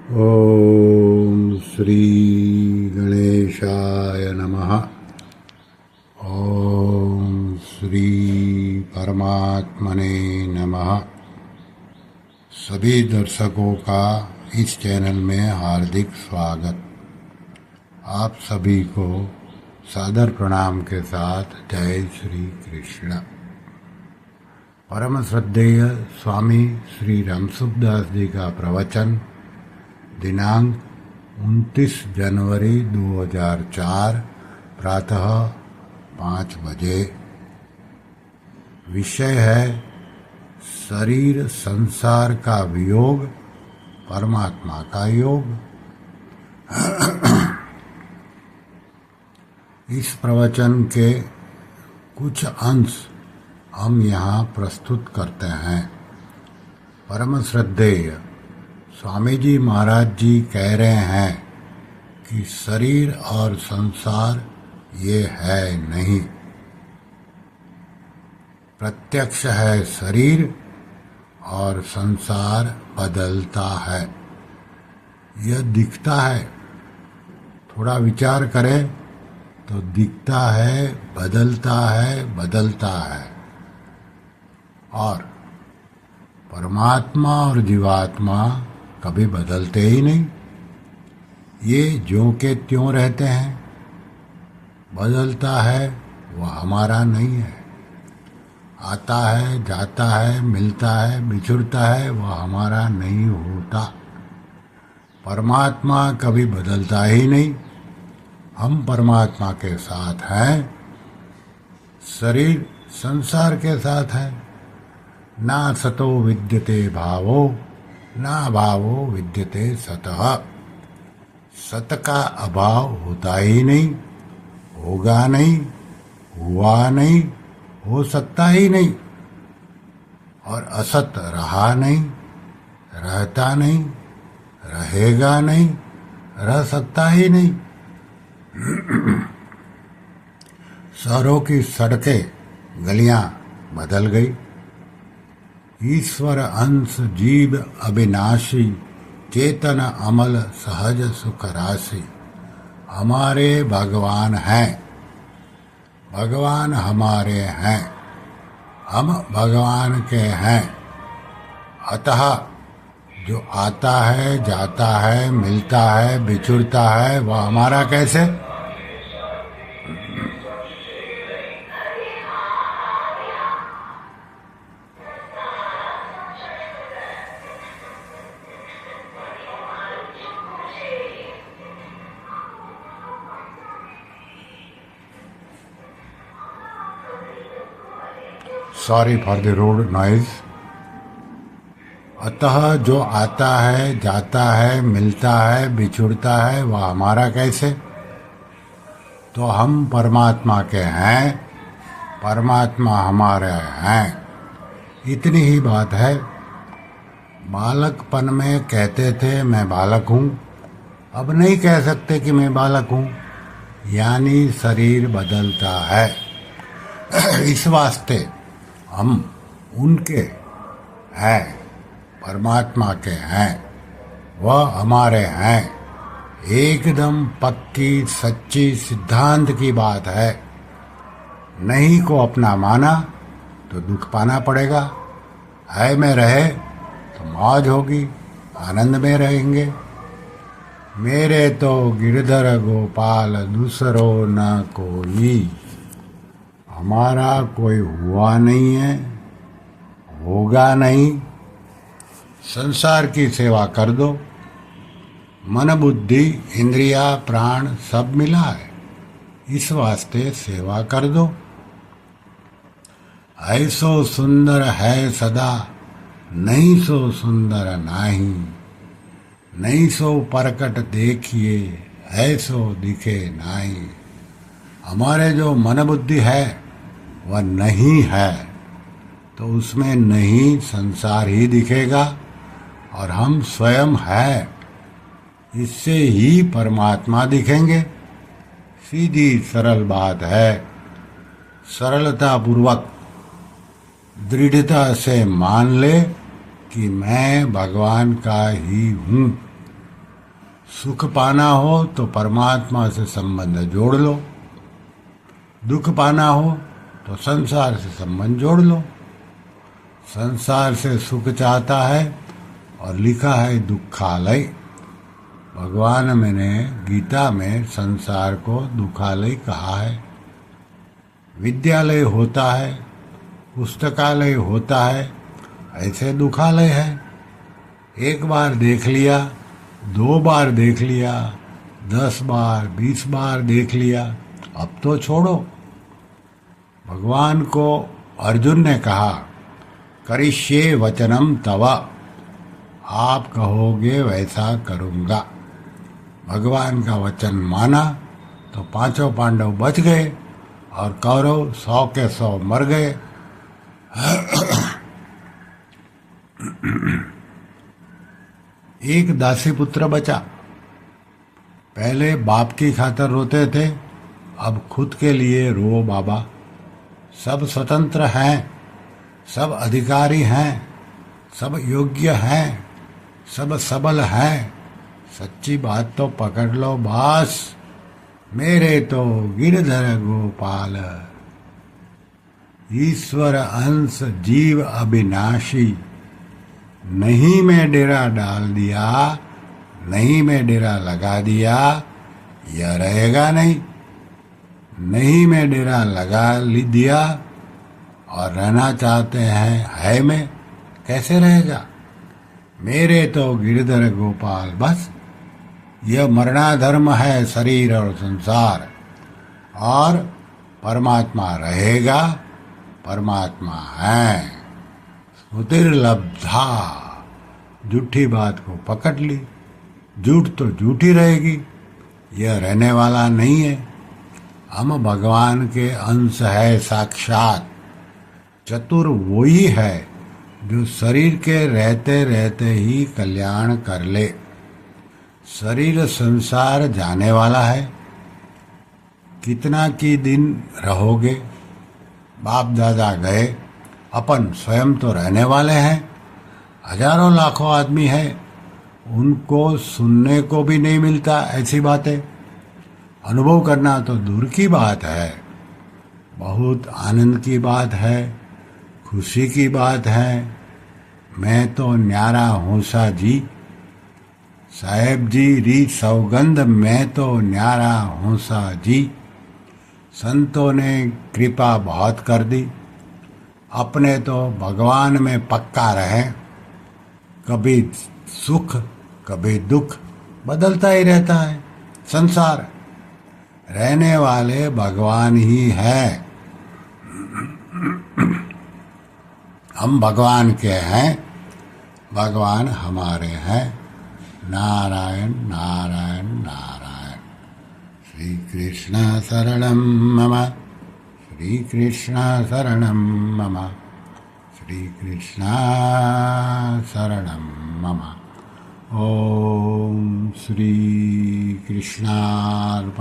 ओम श्री गणेशाय नमः। ओम श्री परमात्मने नमः। सभी दर्शकों का इस चैनल में हार्दिक स्वागत। आप सभी को सादर प्रणाम के साथ जय श्री कृष्ण। परम श्रद्धेय स्वामी श्री रामसुखदास जी का प्रवचन दिनांक 29 जनवरी 2004 प्रातः 5 बजे। विषय है शरीर संसार का वियोग, परमात्मा का योग। इस प्रवचन के कुछ अंश हम यहाँ प्रस्तुत करते हैं। परम श्रद्धेय स्वामी जी महाराज जी कह रहे हैं कि शरीर और संसार ये है नहीं। प्रत्यक्ष है शरीर और संसार बदलता है। यह दिखता है, थोड़ा विचार करें तो दिखता है, बदलता है। और परमात्मा और जीवात्मा कभी बदलते ही नहीं। ये ज्यों के त्यों रहते हैं। बदलता है वह हमारा नहीं है। आता है, जाता है, मिलता है, बिछुड़ता है, वह हमारा नहीं होता। परमात्मा कभी बदलता ही नहीं। हम परमात्मा के साथ हैं, शरीर संसार के साथ है। ना सतो विद्यते भावो, ना भावो विद्यते सतः। सत का अभाव होता ही नहीं, होगा नहीं, हुआ नहीं, हो सकता ही नहीं। और असत रहा नहीं, रहता नहीं, रहेगा नहीं, रह सकता ही नहीं। शहरों की सड़कें, गलियां बदल गई। ईश्वर अंश जीव अविनाशी, चेतन अमल सहज सुख राशि। हमारे भगवान हैं, भगवान हमारे हैं, हम भगवान के हैं। अतः जो आता है, जाता है, मिलता है, बिछुड़ता है, वह हमारा कैसे? Sorry for the road noise. अतः जो आता है, जाता है, मिलता है, बिछुड़ता है, वह हमारा कैसे? तो हम परमात्मा के हैं, परमात्मा हमारे हैं। इतनी ही बात है। बालकपन में कहते थे मैं बालक हूँ, अब नहीं कह सकते कि मैं बालक हूँ। यानी शरीर बदलता है। इस वास्ते हम उनके हैं, परमात्मा के हैं, वह हमारे हैं। एकदम पक्की सच्ची सिद्धांत की बात है। नहीं को अपना माना तो दुख पाना पड़ेगा। है में रहे तो मौज होगी, आनंद में रहेंगे। मेरे तो गिरधर गोपाल दूसरो न कोई। हमारा कोई हुआ नहीं है, होगा नहीं। संसार की सेवा कर दो। मन बुद्धि इंद्रिया प्राण सब मिला है, इस वास्ते सेवा कर दो। ऐसो सुंदर है सदा, नहीं सो सुंदर नाही। नहीं सो परकट देखिए, ऐसो दिखे नाही। हमारे जो मन बुद्धि है वह नहीं है, तो उसमें नहीं संसार ही दिखेगा और हम स्वयं है, इससे ही परमात्मा दिखेंगे। सीधी सरल बात है। सरलता पूर्वक दृढ़ता से मान ले कि मैं भगवान का ही हूँ। सुख पाना हो तो परमात्मा से संबंध जोड़ लो, दुख पाना हो तो संसार से संबंध जोड़ लो। संसार से सुख चाहता है और लिखा है दुखालय। भगवान मैंने गीता में संसार को दुखालय कहा है। विद्यालय होता है, पुस्तकालय होता है, ऐसे दुखालय है। एक बार देख लिया, 2 बार देख लिया, 10 बार 20 बार देख लिया, अब तो छोड़ो। भगवान को अर्जुन ने कहा, करिष्ये वचनम तव, आप कहोगे वैसा करूँगा। भगवान का वचन माना तो 5 पांडव बच गए और कौरव 100 के 100 मर गए। एक दासी पुत्र बचा। पहले बाप की खातर रोते थे, अब खुद के लिए रो बाबा। सब स्वतंत्र हैं, सब अधिकारी हैं, सब योग्य हैं, सब सबल हैं। सच्ची बात तो पकड़ लो बास, मेरे तो गिरधर गोपाल। ईश्वर अंश जीव अविनाशी, नहीं में डेरा डाल दिया, नहीं में डेरा लगा दिया, यह रहेगा नहीं। नहीं में डेरा लगा दिया और रहना चाहते हैं है में, कैसे रहेगा। मेरे तो गिरधर गोपाल बस। यह मरणाधर्म है शरीर और संसार, और परमात्मा रहेगा, परमात्मा है। स्मृतिर्लब्धा, झूठी बात को पकड़ ली, झूठ तो झूठी रहेगी, यह रहने वाला नहीं है। हम भगवान के अंश है साक्षात। चतुर वही है जो शरीर के रहते रहते ही कल्याण कर ले। शरीर संसार जाने वाला है, कितना की दिन रहोगे। बाप दादा गए, अपन स्वयं तो रहने वाले हैं। हजारों लाखों आदमी है, उनको सुनने को भी नहीं मिलता ऐसी बातें। अनुभव करना तो दूर की बात है। बहुत आनंद की बात है, खुशी की बात है। मैं तो न्यारा हूँ सा जी, साहेब जी री सौगंध, मैं तो न्यारा हूँ सा जी। संतों ने कृपा बहुत कर दी, अपने तो भगवान में पक्का रहे। कभी सुख कभी दुख बदलता ही रहता है संसार, रहने वाले भगवान ही है। हम भगवान के हैं, भगवान हमारे हैं। नारायण नारायण नारायण। श्री कृष्ण शरणं मम, श्री कृष्ण शरणं मम, श्री कृष्ण शरणं मम। ओम श्री कृष्णार्पणमस्तु।